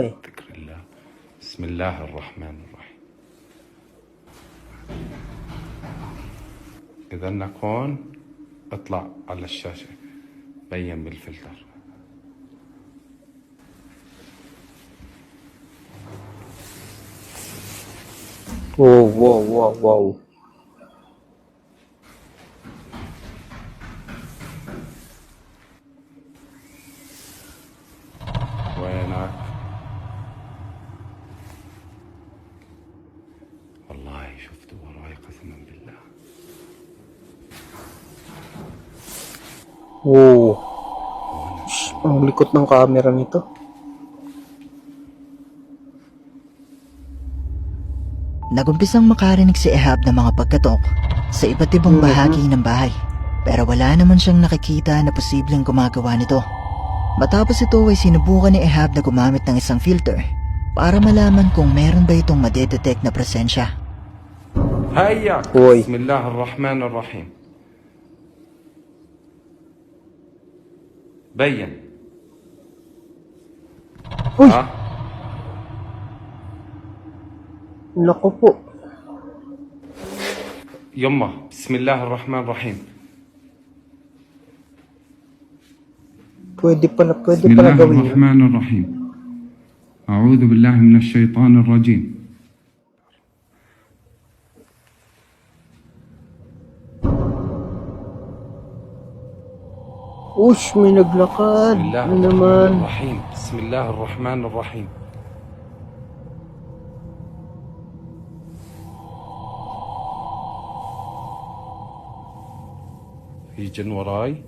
ذكر الله. بسم الله الرحمن الرحيم. إذا إنك هون اطلع على الشاشة بين بالفلتر. Wow, wow, wow, wow. وينك؟ والله شفته وراي قسما بالله. Wow. Ang likot ng camera nito. Nagumpisang makarinig si Ehab ng mga pagkatok sa iba't ibang bahagi ng bahay, pero wala naman siyang nakikita na posibleng gumagawa nito. Matapos ito ay sinubukan ni Ehab na gumamit ng isang filter para malaman kung meron ba itong madedetect na presensya. هياك. Uy. بسم الله الرحمن الرحيم. بين. Uy! ها؟ Naku po. يمه بسم الله الرحمن الرحيم. Pwede pala بسم الله gawin yun. الرحمن الرحيم. أعوذ بالله من الشيطان الرجيم. Ush, may naglakad. بسم الله Ano الرحمن naman? الرحيم. بسم الله الرحمن الرحيم. في جن وراي.